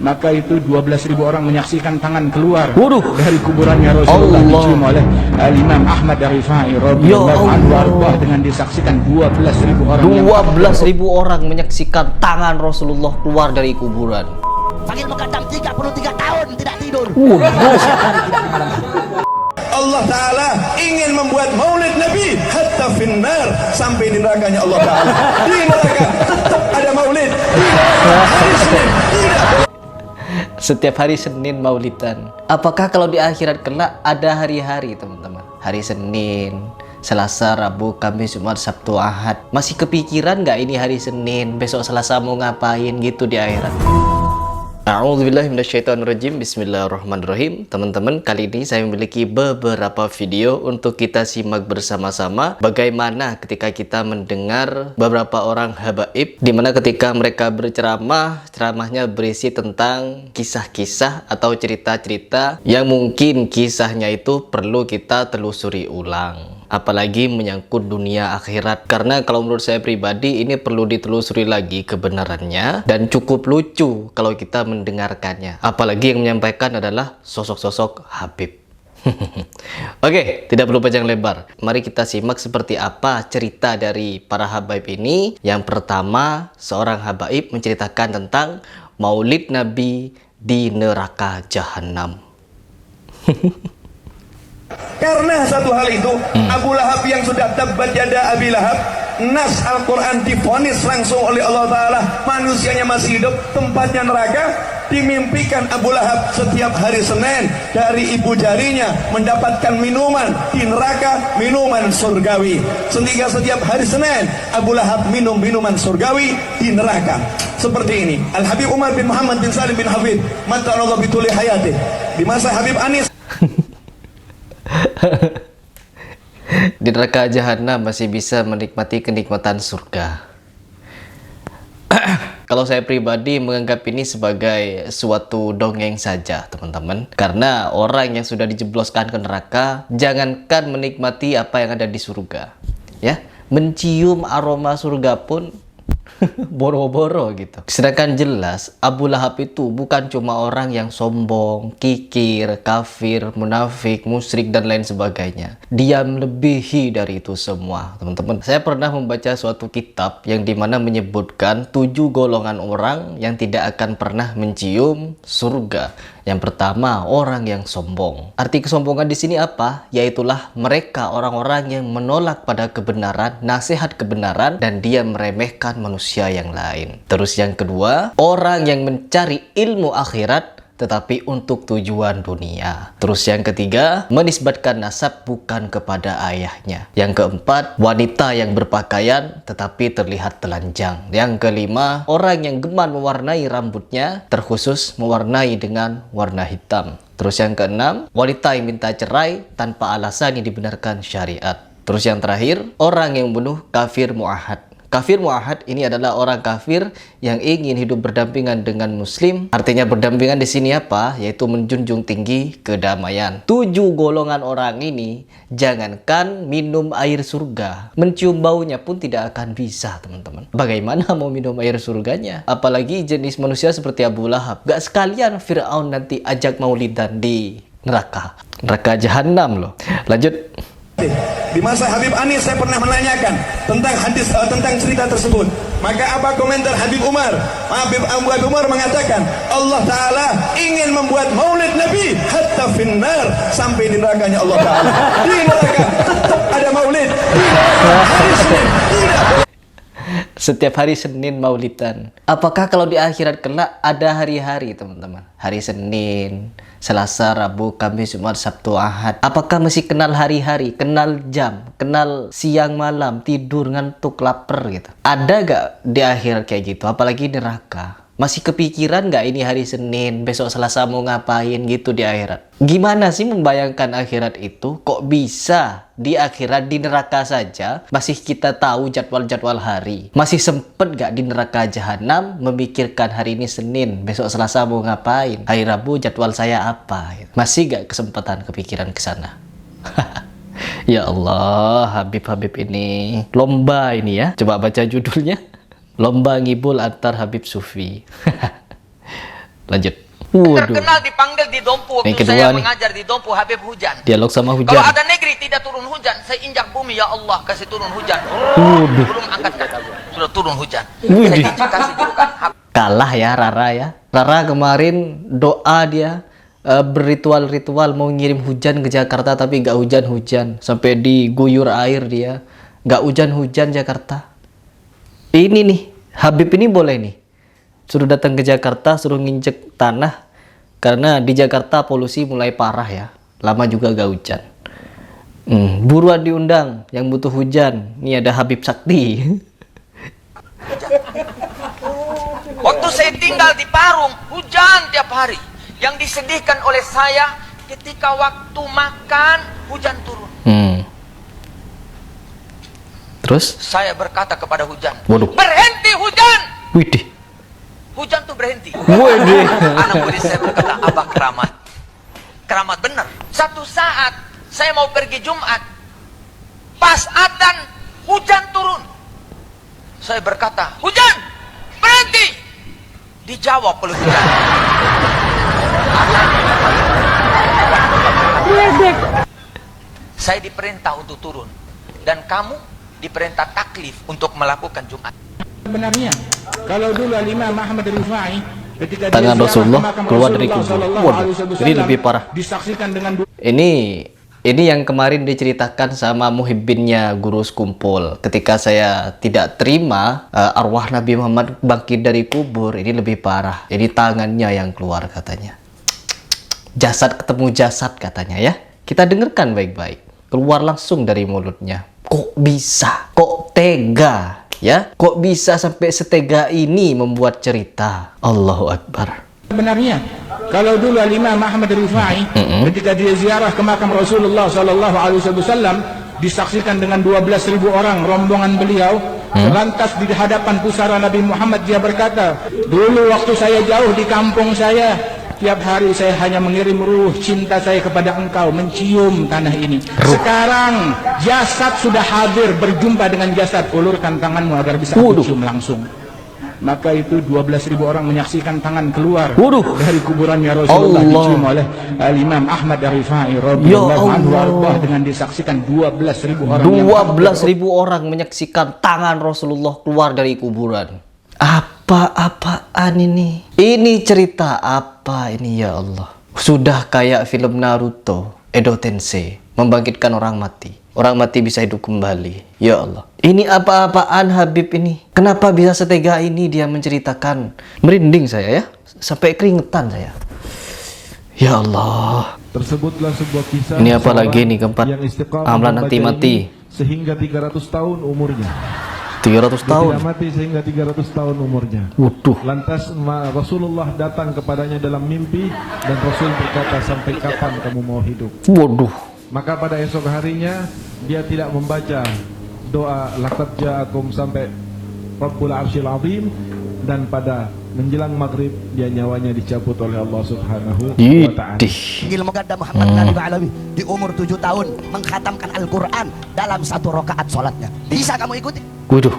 maka itu 12.000 orang menyaksikan tangan keluar Waduh. dari kuburannya Rasulullah, Allah. dicium oleh Imam Ahmad Ar-Rifai radhiyallahu anhu arba, dengan disaksikan 12.000 orang. 12.000 orang menyaksikan tangan Rasulullah keluar dari kuburan. Panggil Bekadam 33 tahun tidak tidur. Allah Ta'ala ingin membuat maulid Nabi hatta finnar, sampai di nerakanya Allah Ta'ala. Di neraka tetap ada maulid. Di neraka hari Senin tidak. Setiap hari Senin maulidan. Apakah kalau di akhirat kelak ada hari-hari teman-teman? Hari Senin, Selasa, Rabu, Kamis, Jumat, Sabtu, Ahad. Masih kepikiran nggak ini hari Senin, besok Selasa mau ngapain gitu di akhirat? A'udzubillahi minasyaitonirrajim. Bismillahirrahmanirrahim. Teman-teman, kali ini saya memiliki beberapa video untuk kita simak bersama-sama bagaimana ketika kita mendengar beberapa orang habaib, dimana ketika mereka berceramah, ceramahnya berisi tentang kisah-kisah atau cerita-cerita yang mungkin kisahnya itu perlu kita telusuri ulang, apalagi menyangkut dunia akhirat. Karena kalau menurut saya pribadi ini perlu ditelusuri lagi kebenarannya, dan cukup lucu kalau kita mendengarkannya, apalagi yang menyampaikan adalah sosok-sosok Habib. Oke, tidak perlu panjang lebar, mari kita simak seperti apa cerita dari para habaib ini. Yang pertama, seorang habaib menceritakan tentang maulid Nabi di neraka jahanam. Karena satu hal itu, Abu Lahab yang sudah tabbat yada Abi Lahab, nas Al-Quran divonis langsung oleh Allah Ta'ala, manusianya masih hidup, tempatnya neraka. Dimimpikan Abu Lahab setiap hari Senin dari ibu jarinya mendapatkan minuman di neraka, minuman surgawi. Sehingga setiap hari Senin Abu Lahab minum minuman surgawi di neraka. Seperti ini Al-Habib Umar bin Muhammad bin Salim bin Hafid mata'allah bituli hayati, di masa Habib Anis. Di neraka jahanam masih bisa menikmati kenikmatan surga. Kalau saya pribadi menganggap ini sebagai suatu dongeng saja teman-teman, karena orang yang sudah dijebloskan ke neraka jangankan menikmati apa yang ada di surga, ya, mencium aroma surga pun boro-boro gitu. Sedangkan jelas Abu Lahab itu bukan cuma orang yang sombong, kikir, kafir, munafik, musyrik dan lain sebagainya. Dia melebihi dari itu semua teman-teman. Saya pernah membaca suatu kitab yang dimana menyebutkan 7 golongan orang yang tidak akan pernah mencium surga. Yang pertama, orang yang sombong. Arti kesombongan di sini apa? Yaitulah mereka orang-orang yang menolak pada kebenaran, nasihat kebenaran, dan dia meremehkan manusia yang lain. Terus yang kedua, orang yang mencari ilmu akhirat tetapi untuk tujuan dunia. Terus yang ketiga, menisbatkan nasab bukan kepada ayahnya. Yang keempat, wanita yang berpakaian tetapi terlihat telanjang. Yang kelima, orang yang gemar mewarnai rambutnya, terkhusus mewarnai dengan warna hitam. Terus yang keenam, wanita yang minta cerai tanpa alasan yang dibenarkan syariat. Terus yang terakhir, orang yang membunuh kafir mu'ahad. Kafir mu'ahad ini adalah orang kafir yang ingin hidup berdampingan dengan muslim. Artinya berdampingan di sini apa? Yaitu menjunjung tinggi kedamaian. 7 golongan orang ini jangankan minum air surga, mencium baunya pun tidak akan bisa teman-teman. Bagaimana mau minum air surganya? Apalagi jenis manusia seperti Abu Lahab. Gak sekalian Fir'aun nanti ajak maulidan di neraka. Neraka jahanam loh. Lanjut. Di masa Habib Anis saya pernah menanyakan tentang hadis, tentang cerita tersebut. Maka apa komentar Habib Umar? Habib Umar mengatakan Allah Ta'ala ingin membuat maulid Nabi hatta finnar, sampai di nerakanya Allah Ta'ala. Di neraka tetap ada maulid. Di neraka hari Senin tidak. Setiap hari Senin maulidan. Apakah kalau di akhirat kelak ada hari-hari teman-teman? Hari Senin, Selasa, Rabu, Kamis, Jumat, Sabtu, Ahad. Apakah masih kenal hari-hari, kenal jam, kenal siang malam, tidur, ngantuk, lapar gitu? Ada gak di akhirat kayak gitu? Apalagi neraka. Masih kepikiran gak ini hari Senin, besok Selasa mau ngapain gitu di akhirat? Gimana sih membayangkan akhirat itu? Kok bisa di akhirat, di neraka saja masih kita tahu jadwal-jadwal hari? Masih sempet gak di neraka jahanam memikirkan hari ini Senin, besok Selasa mau ngapain? Hari Rabu jadwal saya apa? Masih gak kesempatan kepikiran ke sana? Ya Allah, Habib-Habib ini lomba ini ya. Coba baca judulnya. Lomba ngibul antar Habib Sufi. Lanjut. Terkenal dipanggil di Dompu Yang waktu kedua saya nih. mengajar di Dompu Habib Hujan. Dialog sama hujan. Kalau ada negeri tidak turun hujan, saya injak bumi, ya Allah kasih turun hujan. Belum angkat kaki, sudah turun hujan. Saya injak kasih julukan Kalah ya Rara ya. Rara kemarin doa dia berritual-ritual mau ngirim hujan ke Jakarta tapi gak hujan-hujan. Sampai diguyur air dia. Gak hujan-hujan Jakarta. Ini nih, Habib ini boleh nih. Suruh datang ke Jakarta, suruh nginjek tanah. Karena di Jakarta polusi mulai parah ya. Lama juga gak hujan. Buruan diundang yang butuh hujan. Nih ada Habib Sakti. Waktu saya tinggal di Parung, hujan tiap hari. Yang disedihkan oleh saya, ketika waktu makan, hujan turun. Terus? Saya berkata kepada hujan, Waduh. berhenti hujan! Widih. Hujan tuh berhenti. Widih. Anak murid saya berkata, abah keramat. Keramat benar. Satu saat, saya mau pergi Jumat. Pas adzan, hujan turun. Saya berkata, hujan! Berhenti! Dijawab oleh hujan. Saya diperintah untuk turun. Dan kamu diperintah taklif untuk melakukan Jumat. Sebenarnya kalau dulu Imam Ahmad Rifai ketika Tangan dia Rasulullah ziarah ke makam keluar dari Rasulullah kubur. Sallallahu Waduh, Alaihi Wasallam, ini lebih parah. disaksikan dengan Ini yang kemarin diceritakan sama muhibbinnya Guru Skumpul. Ketika saya tidak terima arwah Nabi Muhammad bangkit dari kubur, ini lebih parah. Ini tangannya yang keluar katanya. Jasad ketemu jasad katanya ya. Kita dengarkan baik-baik. Keluar langsung dari mulutnya. Kok bisa? Kok tega? Ya, kok bisa sampai setega ini membuat cerita? Allahu Akbar. Sebenarnya kalau dulu Imam Ahmad Rifai ketika dia ziarah ke makam Rasulullah Sallallahu Alaihi Wasallam disaksikan dengan 12.000 orang rombongan beliau. Lantas di hadapan pusara Nabi Muhammad dia berkata, dulu waktu saya jauh di kampung saya, tiap hari saya hanya mengirim ruh cinta saya kepada engkau, mencium tanah ini. Sekarang jasad sudah hadir berjumpa dengan jasad, ulurkan tanganmu agar bisa aku cium langsung. Maka itu 12.000 orang menyaksikan tangan keluar dari kuburannya Rasulullah dicium oleh Imam Ahmad Rifai radhiyallahu anhu dengan disaksikan 12.000 orang. 12.000 orang menyaksikan tangan Rasulullah keluar dari kuburan. Apa-apaan ini? Ini cerita apa ini ya Allah? Sudah kayak film Naruto, Edo Tensei, membangkitkan orang mati. Orang mati bisa hidup kembali. Ya Allah. Ini apa-apaan Habib ini? Kenapa bisa setega ini dia menceritakan? Merinding saya ya. Sampai keringetan saya. Ya Allah. Tersebutlah sebuah kisah. Ini apa lagi nih keempat? Amlan nanti mati. Sehingga 300 tahun umurnya. 300 tahun. Tidak mati sehingga 300 tahun umurnya. Waduh. Lantas Rasulullah datang kepadanya dalam mimpi dan Rasul berkata, sampai kapan kamu mau hidup? Waduh. Maka pada esok harinya dia tidak membaca doa laqad ja'akum sampai Rabbul Arsyil Azim, dan pada menjelang maghrib dia nyawanya dicabut oleh Allah Subhanahu wa ta'ala. Panggil Muqaddam Muhammad Nabi Alawi di umur 7 tahun mengkhatamkan Al-Quran dalam 1 rakaat sholatnya. Bisa kamu ikuti? Waduh.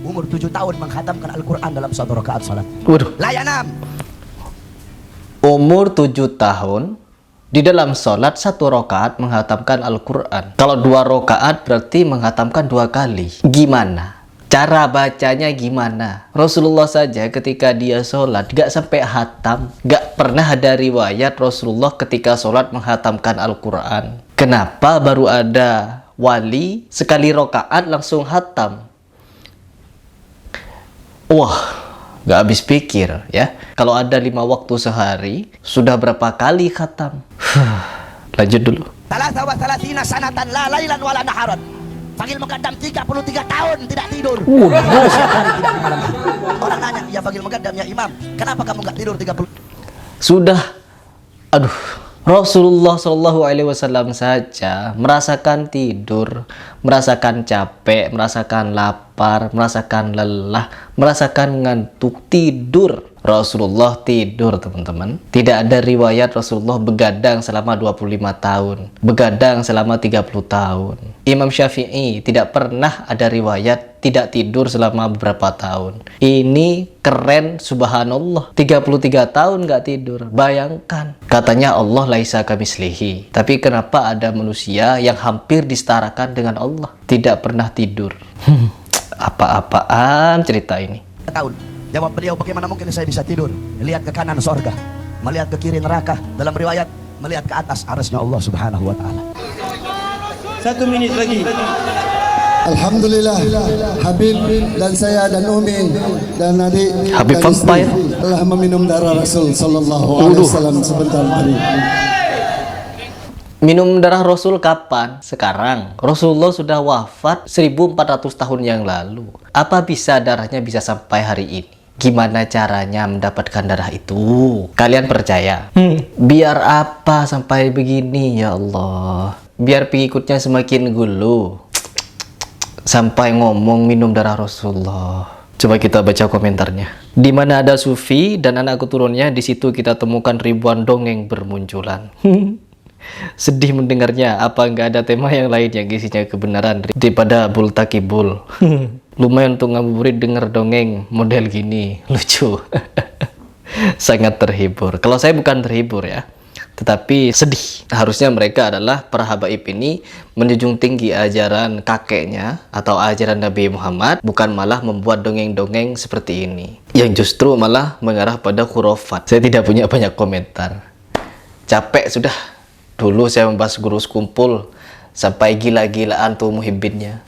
Umur 7 tahun mengkhatamkan Al-Quran dalam 1 rakaat sholat. Waduh. Layanam. Umur 7 tahun di dalam sholat 1 rakaat menghatamkan Al-Quran. Kalau 2 rakaat berarti menghatamkan 2 kali. Gimana? Cara bacanya gimana? Rasulullah saja ketika dia sholat gak sampai hatam. Gak pernah ada riwayat Rasulullah ketika sholat menghatamkan Al-Quran. Kenapa baru ada wali sekali rakaat langsung hatam? Wah, gak habis pikir ya. Kalau ada 5 waktu sehari, sudah berapa kali khatam? Lanjut dulu. 33 sanatan la lailan wala naharan. Panggil Muqaddam 33 tahun tidak tidur. Orang nanya, ya panggil Muqaddam ya Imam, kenapa kamu gak tidur 30? Sudah, aduh, Rasulullah Shallallahu Alaihi Wasallam saja merasakan tidur, merasakan capek, merasakan lapar, merasakan lelah, merasakan ngantuk, tidur. Rasulullah tidur, teman-teman. Tidak ada riwayat Rasulullah begadang selama 25 tahun, begadang selama 30 tahun. Imam Syafi'i tidak pernah ada riwayat tidak tidur selama beberapa tahun. Ini keren, subhanallah. 33 tahun nggak tidur. Bayangkan. Katanya Allah laisa kamislihi. Tapi kenapa ada manusia yang hampir disetarakan dengan Allah tidak pernah tidur? Apa-apaan cerita ini? Tahun. Jawab beliau, bagaimana mungkin saya bisa tidur? Melihat ke kanan sorga, melihat ke kiri neraka. Dalam riwayat, melihat ke atas arasnya Allah subhanahu wa ta'ala. 1 menit lagi. Alhamdulillah, Habib dan saya dan Umi dan adik Habib dan istri vampire telah meminum darah Rasul sallallahu alaihi wasallam sebentar tadi. Minum darah Rasul kapan? Sekarang. Rasulullah sudah wafat 1400 tahun yang lalu. Apa bisa darahnya bisa sampai hari ini? Gimana caranya mendapatkan darah itu? Kalian percaya? Biar apa sampai begini, ya Allah? Biar pengikutnya semakin gulu. Sampai ngomong minum darah Rasulullah. Coba kita baca komentarnya. Di mana ada sufi dan anak keturunannya, di situ kita temukan ribuan dongeng bermunculan. Sedih mendengarnya. Apa nggak ada tema yang lain yang isinya kebenaran daripada bul takibul? Lumayan untuk ngabuburit denger dongeng model gini. Lucu. Sangat terhibur. Kalau saya bukan terhibur ya, tetapi sedih. Harusnya mereka adalah para habaib ini menjunjung tinggi ajaran kakeknya atau ajaran Nabi Muhammad, bukan malah membuat dongeng-dongeng seperti ini yang justru malah mengarah pada khurafat. Saya tidak punya banyak komentar. Capek sudah. Dulu saya membahas guru sekumpul sampai gila-gilaan tuh muhibbinnya.